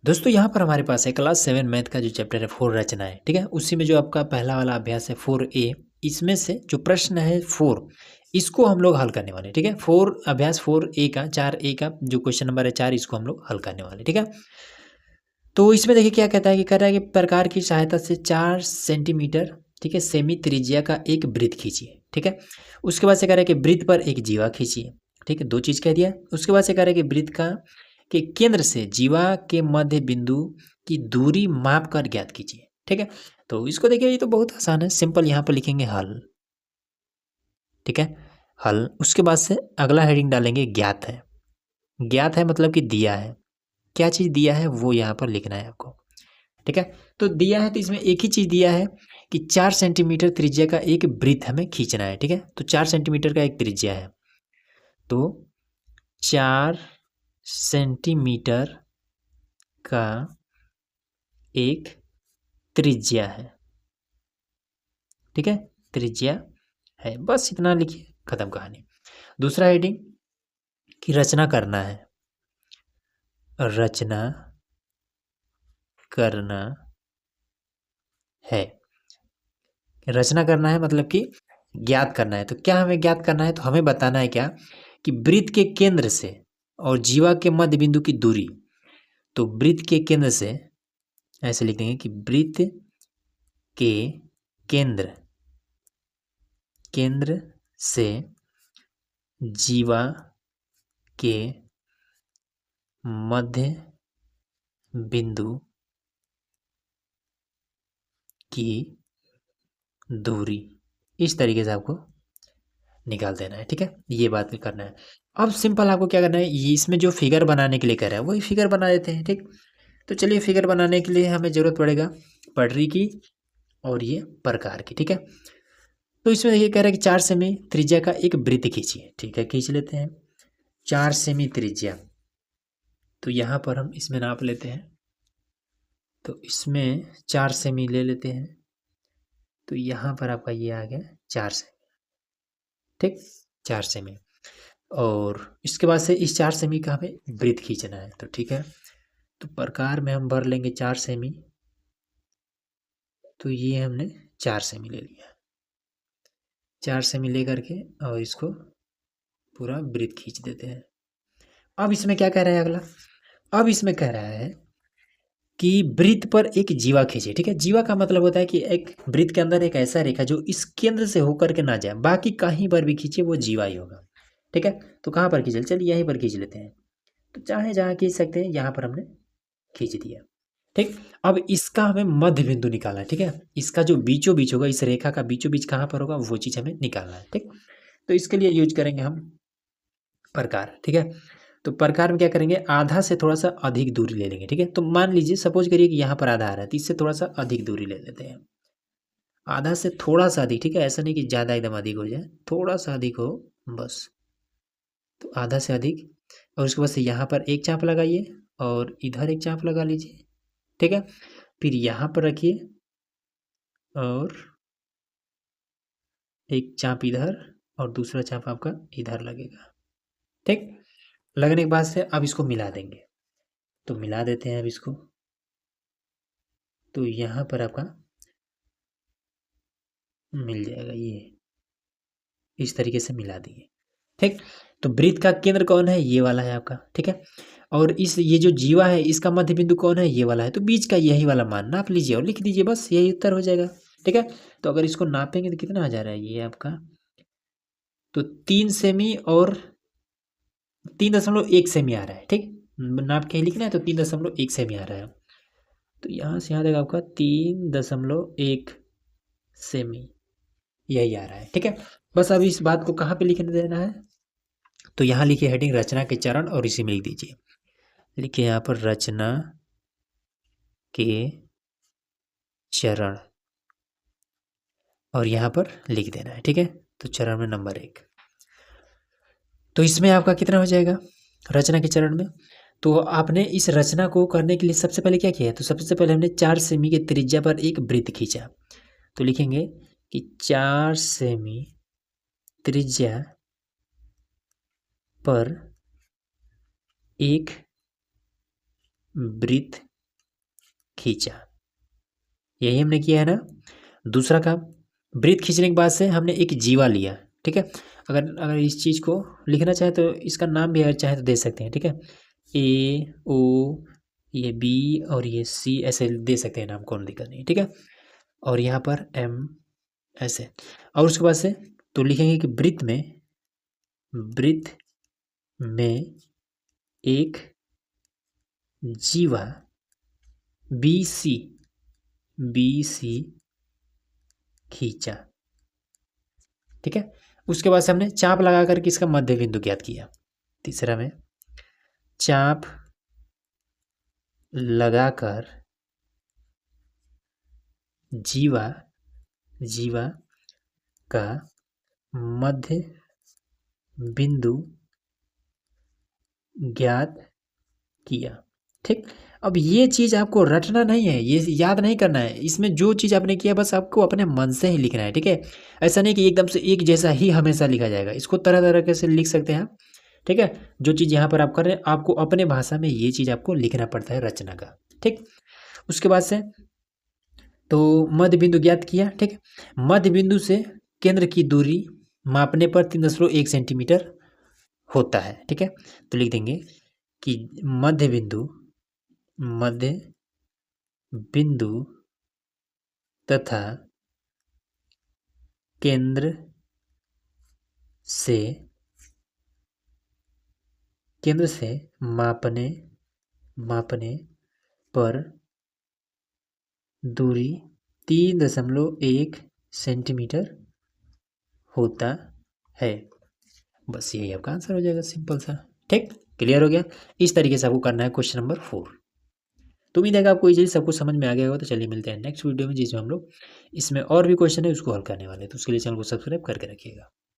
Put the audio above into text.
दोस्तों यहाँ पर हमारे पास है क्लास 7 मैथ का जो चैप्टर है 4 रचनाएं, ठीक है। उसी में जो आपका पहला वाला अभ्यास है 4A, इसमें से जो प्रश्न है 4, इसको हम लोग हल करने वाले हैं, ठीक है। 4 अभ्यास 4A का 4A का जो क्वेश्चन नंबर है 4, इसको हम लोग हल करने वाले, ठीक है। तो इसमें देखिए क्या कहता है कि कह रहा है कि प्रकार की सहायता से 4 सेंटीमीटर, ठीक है, सेमी त्रिज्या का एक वृत्त खींचिए, ठीक है। उसके बाद से कह रहा है कि वृत्त पर एक जीवा खींचिए, ठीक है, दो चीज कह दिया है। उसके बाद से कह रहा है कि वृत्त का के केंद्र से जीवा के मध्य बिंदु की दूरी माप कर ज्ञात कीजिए, ठीक है। तो इसको देखिए, ये तो बहुत आसान है, सिंपल। यहाँ पर लिखेंगे हल, ठीक है, हल। उसके बाद से अगला हेडिंग डालेंगे ज्ञात है। ज्ञात है मतलब कि दिया है, क्या चीज दिया है वो यहाँ पर लिखना है आपको, ठीक है। तो दिया है तो इसमें एक ही चीज दिया है कि 4 सेंटीमीटर त्रिज्या का एक वृत्त हमें खींचना है, ठीक है। तो 4 सेंटीमीटर का एक त्रिज्या है, तो 4 सेंटीमीटर का एक त्रिज्या है, ठीक है, त्रिज्या है। बस इतना लिखिए, खत्म कहानी। दूसरा हेडिंग कि रचना करना है, रचना करना है। रचना करना है मतलब कि ज्ञात करना है। तो क्या हमें ज्ञात करना है, तो हमें बताना है क्या कि वृत्त के केंद्र से और जीवा के मध्य बिंदु की दूरी। तो वृत्त के केंद्र से ऐसे लिख देंगे कि वृत्त के केंद्र केंद्र से जीवा के मध्य बिंदु की दूरी, इस तरीके से आपको निकाल देना है, ठीक है। ये बात भी करना है। अब सिंपल आपको क्या करना है, ये इसमें जो फिगर बनाने के लिए कह रहा है वही फिगर बना देते हैं, ठीक। तो चलिए, फिगर बनाने के लिए हमें जरूरत पड़ेगा पटरी की और ये प्रकार की, ठीक है। तो इसमें देखिए कह रहा है कि 4 सेमी त्रिज्या का एक वृत्त खींचिए, ठीक है, खींच लेते हैं 4 सेमी त्रिज्या। तो यहाँ पर हम इसमें नाप लेते हैं, तो इसमें 4 सेमी ले लेते हैं। तो यहाँ पर आपका ये आ गया 4 सेमी, ठीक, 4 सेमी। और इसके बाद से इस 4 सेमी का हमें वृत्त खींचना है, तो ठीक है। तो प्रकार में हम भर लेंगे 4 सेमी। तो ये हमने 4 सेमी ले लिया, 4 सेमी ले करके और इसको पूरा वृत्त खींच देते हैं। अब इसमें क्या कह रहा है अगला, अब इसमें कह रहा है कि वृत्त पर एक जीवा खींचे, ठीक है। जीवा का मतलब होता है कि एक वृत्त के अंदर एक ऐसा रेखा जो इस केंद्र से होकर के ना जाए, बाकी कहीं पर भी खींचे वो जीवा ही होगा, ठीक है। तो कहाँ पर खींचे, चलिए यहीं पर खींच लेते हैं। तो चाहे जहाँ खींच सकते हैं, यहाँ पर हमने खींच दिया, ठीक। अब इसका हमें मध्य बिंदु निकालना है, ठीक है। इसका जो बीचों बीच होगा, इस रेखा का बीचों बीच कहाँ पर होगा, वो चीज हमें निकालना है, ठीक। तो इसके लिए यूज करेंगे हम प्रकार, ठीक है। तो प्रकार में क्या करेंगे, आधा से थोड़ा सा अधिक दूरी ले लेंगे, ठीक है। तो मान लीजिए, सपोज करिए कि यहाँ पर आधा आ रहा है, तो इससे थोड़ा सा अधिक दूरी ले लेते हैं, आधा से थोड़ा सा अधिक, ठीक है। ऐसा नहीं कि ज़्यादा एकदम अधिक हो जाए, थोड़ा सा अधिक हो बस। तो आधा से अधिक, और उसके बाद से यहाँ पर एक चाप लगाइए और इधर एक चाप लगा लीजिए, ठीक है। फिर यहाँ पर रखिए और एक चाप इधर और दूसरा चाप आपका इधर लगेगा, ठीक। लगने के बाद से अब इसको मिला देंगे, तो मिला देते हैं अब इसको। तो यहाँ पर आपका मिल जाएगा, ये इस तरीके से मिला दिए, ठीक। तो वृत्त का केंद्र कौन है, ये वाला है आपका, ठीक है। और इस ये जो जीवा है इसका मध्य बिंदु कौन है, ये वाला है। तो बीच का यही वाला मान नाप लीजिए और लिख दीजिए, बस यही उत्तर हो जाएगा, ठीक है। तो अगर इसको नापेंगे तो कितना आ जा रहा है ये आपका, तो 3 सेमी और 3.1 सेमी आ रहा है, ठीक। नाप के ही लिखना है, तो 3.1 सेमी आ रहा है। तो यहाँ से यहाँ तक आपका 3.1 सेमी यही आ रहा है, ठीक है। बस अब इस बात को कहाँ पे लिखने देना है, तो यहाँ लिखिए हेडिंग रचना के चरण और इसी में लिख दीजिए, लिखिए यहाँ पर रचना के चरण और यहाँ पर लिख देना है, ठीक है। तो चरण में नंबर 1, तो इसमें आपका कितना हो जाएगा रचना के चरण में। तो आपने इस रचना को करने के लिए सबसे पहले क्या किया, तो सबसे पहले हमने 4 सेमी के त्रिज्या पर एक वृत्त खींचा। तो लिखेंगे कि 4 सेमी त्रिज्या पर एक वृत्त खींचा। यही हमने किया है ना। दूसरा काम, वृत्त खींचने के बाद से हमने एक जीवा लिया, ठीक है। अगर इस चीज़ को लिखना चाहे तो इसका नाम भी अगर चाहे तो दे सकते हैं, ठीक है। ए ओ, ये बी और ये सी ऐसे दे सकते हैं नाम, कोई दिक्कत नहीं, ठीक है। और यहाँ पर एम ऐसे, और उसके बाद से तो लिखेंगे कि वृत्त में एक जीवा बी सी खींचा, ठीक है। उसके बाद से हमने चाप लगा करके इसका मध्य बिंदु ज्ञात किया। तीसरा में चाप लगाकर जीवा का मध्य बिंदु ज्ञात किया, ठीक। अब ये चीज़ आपको रटना नहीं है, ये याद नहीं करना है। इसमें जो चीज़ आपने किया बस आपको अपने मन से ही लिखना है, ठीक है। ऐसा नहीं कि एकदम से एक जैसा ही हमेशा लिखा जाएगा, इसको तरह तरह के से लिख सकते हैं आप, ठीक है। जो चीज़ यहाँ पर आप कर रहे हैं आपको अपने भाषा में ये चीज़ आपको लिखना पड़ता है रचना का, ठीक। उसके बाद से तो मध्य बिंदु ज्ञात किया, ठीक है। मध्य बिंदु से केंद्र की दूरी मापने पर 3.1 सेंटीमीटर होता है, ठीक है। तो लिख देंगे कि मध्य बिंदु तथा केंद्र से मापने पर दूरी 3.1 सेंटीमीटर होता है। बस यही आपका आंसर हो जाएगा, सिंपल सा, ठीक। क्लियर हो गया। इस तरीके से आपको करना है क्वेश्चन नंबर 4। तो उम्मीद है कि आपको ये चीज़ सब कुछ समझ में आ गया होगा। तो चलिए मिलते हैं नेक्स्ट वीडियो में, जिसमें हम लोग इसमें और भी क्वेश्चन है उसको हल करने वाले हैं। तो उसके लिए चैनल को सब्सक्राइब करके रखिएगा।